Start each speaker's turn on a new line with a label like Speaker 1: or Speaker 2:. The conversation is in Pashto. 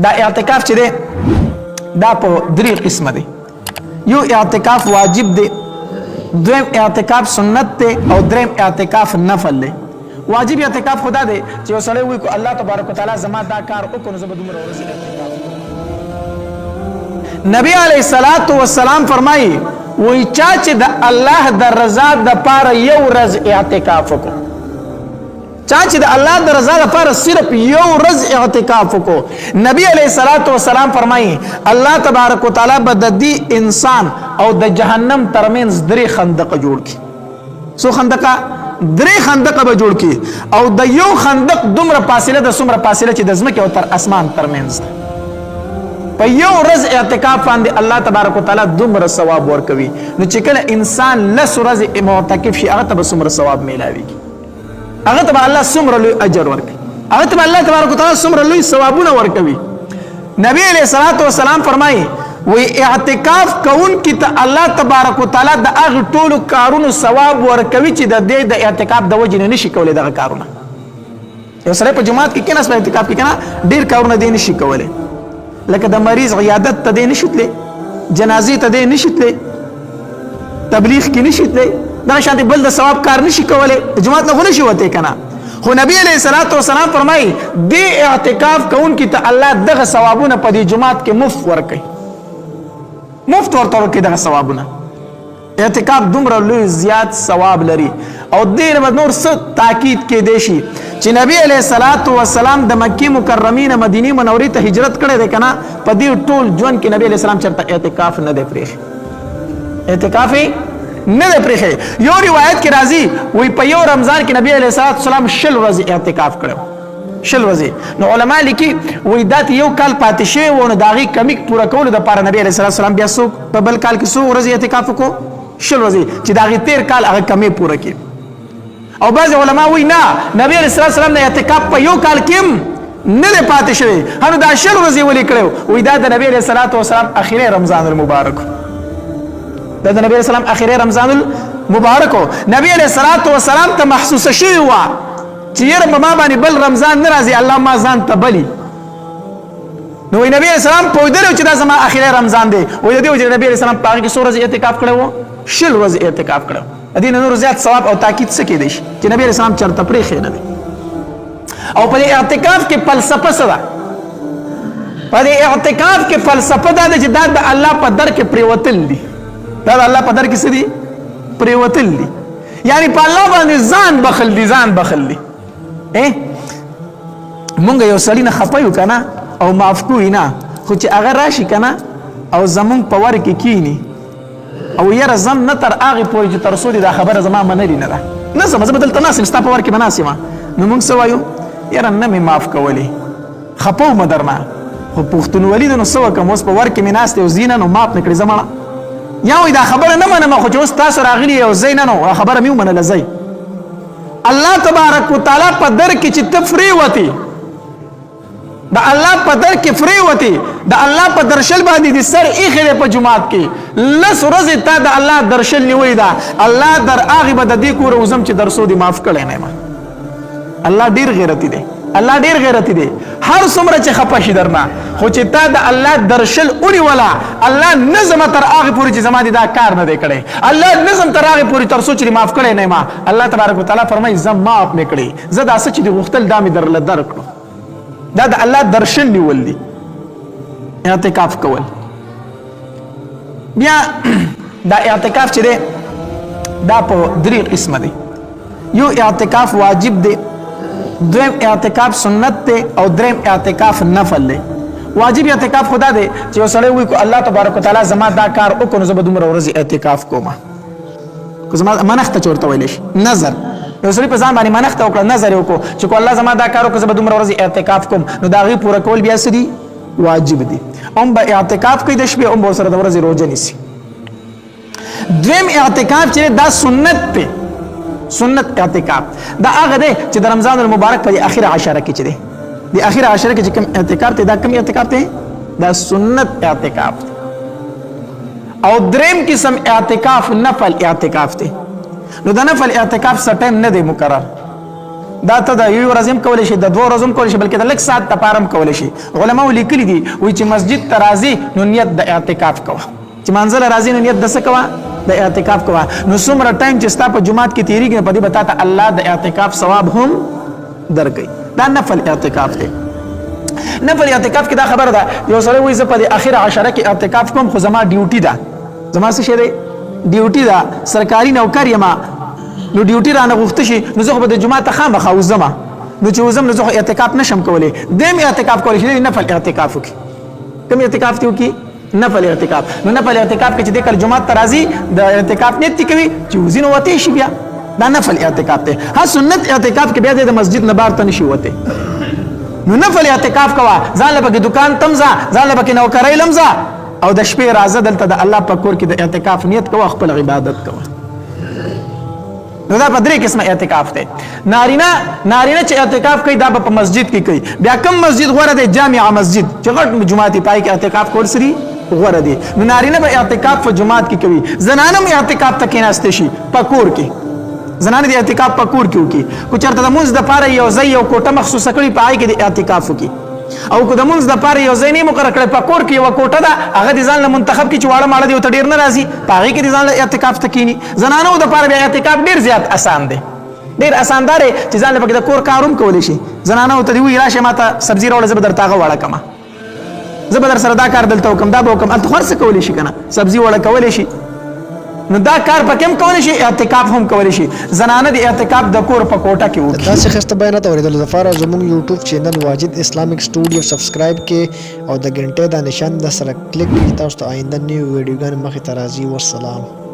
Speaker 1: دا اعتکاف چې دی دا په درې قسمه دی. یو اعتکاف واجب دی، دویم اعتکاف سنت دی، او دریم اعتکاف نفل دی. واجب اعتکاف خدا دی چې یو سړی وایي الله تبارک وتعالی زما دا کار وکړو زه به دومره ورځې اعتکاف. نبی علیه الصلاۃ والسلام فرمایي وایي چا چې د الله د رضا دپاره یو ورځ اعتکاف وکړو، چا چې د الله د رضا لپاره صرف یو ورځ اعتکاف وکړو، نبی علیه الصلاۃ والسلام فرمایي الله تبارک وتعالی به د دې انسان او د جهنم ترمنځ درې خندقه جوړ کړي. څو خندقه؟ درې خندقه به جوړ کړي، او د یو خندق دومره فاصله د څومره فاصله چې د ځمکې او تر اسمان ترمنځ ده. په یو ورځ اعتکاف باندې الله تبارک وتعالی دومره ثواب ورکوي. نو چې کله انسان لس ورځې معتکف شي هغه ته به څومره ثواب میلاویږي، هغه ته الله څومره لوی اجر ورکوي، هغه ته الله تبارک وتعالی څومره لوی ثوابونه ورکوي. نبی علیہ الصلوۃ والسلام فرمایي وی اعتکاف کون کی ته الله تبارک وتعالی د هغه ټولو کارونو ثواب ورکوي چې د دې د اعتکاف د وجې نه نشي کولای دغه کارونه. یو سړی په جماعت کې کېناست په اعتکاف کې کنه ډېر کارونه دی نشي کولی، لکه د مریض عیادت ته دی نشي تللی، جنازې ته دی نشي تللی، تبلیغ کې نشي تللی، دغه شانتې بل د ثواب کار نشي کولی، د جماعت نه خو نشي وتی کنه. خو نبی علیہ الصلوۃ والسلام فرمایي دې اعتکاف کوونکي ته الله دغه ثوابونه په دې جماعت کې مفت ورکوي، مفت ورته ورکوي دغه ثوابونه. اعتکاف دومره لوی زیات ثواب لري. او دې به نور څه تاکید کېدی شي چې نبی علیہ الصلوۃ والسلام د مکې مکرمې نه مدینې منورې ته هجرت کړی دی که نه، په دې ټول ژوند کې نبی علیہ السلام چېرته اعتکاف نه دی پرېښی، اعتکاف یې نه دی پرېښی. یو روایت کې راځي وایي په یو رمضان کې نبی علیہ الصلوۃ والسلام 20 ورځې اعتکاف کړی، 20 ورځې. نو علما لیکي وایي دا یو کال پاتې شوی و، نو د هغې کمی پوره کولو دپاره نبی علیہ الصلوۃ والسلام بیا څوک په بل کال کې څو ورځې اعتکاف وکړو؟ 20 ورځې، چې د هغې تېر کال هغه کمی پوره کړي. او بعض علما وایي نه، نبی علیہ الصلوۃ والسلام د اعتکاف په یو کال کې هم نه دی پاتې شوی، هنو دا 20 ورځې ولې کړی وایي دا د نبی علیہ الصلوۃ والسلام اخري رمضان المبارک، دا د نبی علیہ السلام اخري رمضان المبارک. نبی علیہ الصلوۃ والسلام ته محسوسه شوی وه چې یاره په ما باندې بل رمضان نه راځي، الله ما ځان ته بلي. نو نبی علیہ السلام پوهېدلی و چې دا زما اخري رمضان دی، وایي د دې وجې نبی علیہ السلام په هغې کې څو ورځې اعتکاف کړی و؟ 20 ورځې اعتکاف کړی و. د دې نه نور زیات ثواب او تاکید څه کېدی شي چې نبی علیہ السلام چېرته پرېښی نه دی. او په دې اعتکاف کې فلسفه څه ده؟ په دې اعتکاف کې فلسفه دا ده چې دا د الله په در کې پرېوتل دي، دا د الله په در کې څه دي؟ پرېوتل دي، یعنی په الله باندې ځان بخل دي، ځان بخل دي. مونږ یو سړي نه خفه یو که نه او معاف کوي نه، خو چې هغه راشي که نه او زمونږ په ور کې کښېني او یاره زم نه تر هغې پورې چې تر څو دې دا خبره زما منلې نه ده، نه ځم زه به دلته ناست یم ستا په ور کې به ناست یم، نو مونږ څه وایو؟ یاره نه مې معاف کولی، خفه ومه درنه، خو پښتونولي ده نو څه وکړم، اوس په ور کې مې ناست یو ځي نه نو معاف مې کړې زه مړه. یا وایي دا خبره نه منم، خو چې اوس تاسو راغلي یو ځای نه نو خبره مې ومنله ځئ. الله تبارک وتعالی په در کې چې ته پرېوتې، د الله په در کې پرېوتې، د الله په درشل باندې دې سر ایښی دی په جومات کې، 10 ورځې تا د الله درشل نیولی ده، الله در هغې به د دې کوره وځم چې درسو دې معاف کړی نه یم. الله ډېر غیرتي دی، الله ډېر غیرتي دی. هر څومره چې خفه شي درنه، خو چې تا د الله درشل ونیوله، الله نه ځمه تر هغې پورې چې زما دې دا کار نه دی کړی، الله نه ځم تر هغې پورې تر څو چې دې معاف کړی نه یم. الله تبارک وتعالی فرمایي زه معاف مې کړې، زه دا څه چې دې غوښتل دا مې درله درکړو. دا د الله درشل نیول دي، اعتکاف کول. بیا دا اعتکاف چې دی دا په 3 قسمه دی. یو اعتکاف واجب دی، دویم اعتکاف سنت دی، او دریم اعتکاف نفل دی. واجب اعتکاف خدا دی چې یو سړی وایي الله تبارک وتعالی زما دا کار وکړو زه به دومره ورځې اعتکاف کوم، که زما منښته چې ورته ویلی شي نظر، یو سړي په ځان باندې منښته وکړه، نظر یې وکړو چې کو الله زما دا کار وکړو زه به دومره ورځې اعتکاف کوم، نو د هغې پوره کول بیا څه دي؟ واجب دي. هم به اعتکاف کوي د شپې، هم به ورسره د ورځې روژه نیسي. دویم اعتکاف چې دا سنت دی، سنت اعتکاف دا هغه دی چې د رمضان المبارک په اخره عشره کې چې دی، د اخره عشره کې چې کوم اعتکاف دی دا کوم اعتکاف دی؟ دا سنت اعتکاف دی. او دریم قسم اعتکاف نفل اعتکاف دی. نو د نفل اعتکاف څه ټایم نه دی مقرر، دا ته د یو ورځ هم کولی شي د 2 ورځو هم کولی شي بلکې د لږ ساعت لپاره هم کولی شي علماو لیکلي دي وایي چې مسجد ته راځي نو نیت د اعتکاف کوه چې منزل راځي نو نیت د څه کوه د اعتکاف کوه نو څومره ټایم چې ستا په جماعت کې تیریږي په دې به تا ته الله د اعتکاف ثواب هم درکوي دا نفل اعتکاف دی نفل اعتکاف کې دا خبره ده یو سړی وایي زه په دې اخر عشره کې اعتکاف کوم خو زما ډیوټي ده زما څه شی دی ډیوټي ده سرکاري نوکر یم نو ډیوټي رانه غوښته شي نو زه خو به د جمعه ته خامخا وځم نو چې وځم نو زه خو اعتکاف نشم کولی دیم اعتکاف کولی شي نفل اعتکاف وکړي کوم اعتکاف دی وکړي نفل اعتکاف نو نفل اعتکاف کې چې د کله جمعه ته راځي د اعتکاف نیت دی کوي چې وځي نو وتی شي بیا دا نفل اعتکاف دی ها سنت اعتکاف کې بیا د مسجد نه بار ته نشي وته نو نفل اعتکاف کوا ځان له بګي دکان تمزا ځان له بګي نوکرای لمزا او د شپې راځه دلته د الله په کور کې د اعتکاف نیت کوه خپل عبادت کوه نو دا په 3 قسمه اعتکاف دی نارینه چې اعتکاف کوي دا په مسجد کې کوي بیا کوم مسجد غوړه دی جامع مسجد چې غټ جمعه پای کې اعتکاف کول سری غوړه دی نو نارینه به اعتکاف په جمعات کې کوي زنانه هم اعتکاف ته کېناسته شي په کور کې زنانه د اعتکاف په کور کې وکي کو چرته د مونږ د پاره یو ځای یو کوټه مخصوصه کړی پای کې د اعتکاف وکي او کو د مونږ د پاره یو ځای نه مقرر کړی په کور کې یو کوټه ده هغه د ځان له منتخب کې چواړه ماړه دی او ډیر نه راځي پای کې د ځان له اعتکاف ته کینی زنانه د پاره بیا اعتکاف ډیر زیات آسان دی ډیر آسان دی چې ځان له د کور کاروم کولی شي زنانه ته دی وی راشه ماته سبزی راوړل زبر تاغه واړه کما زبر سره دا کار دلته وکم دا به وکم الته خرڅ کولی شي کنه سبزی وړه کولی شي نو دا کار پکې هم کولی شي اعتکاف هم کولی شي زنانه د اعتکاف د کور په کوټه کې وکړي
Speaker 2: دا څه خسته بیانات اوریدل لپاره زموږ یوټیوب چینل واجد اسلامیک سټوډیو سبسکرایب کې او د غنټې د نشان د سره کلیک کړئ تاسو ته آینده نیو ویډیوګان مخې ته راځي والسلام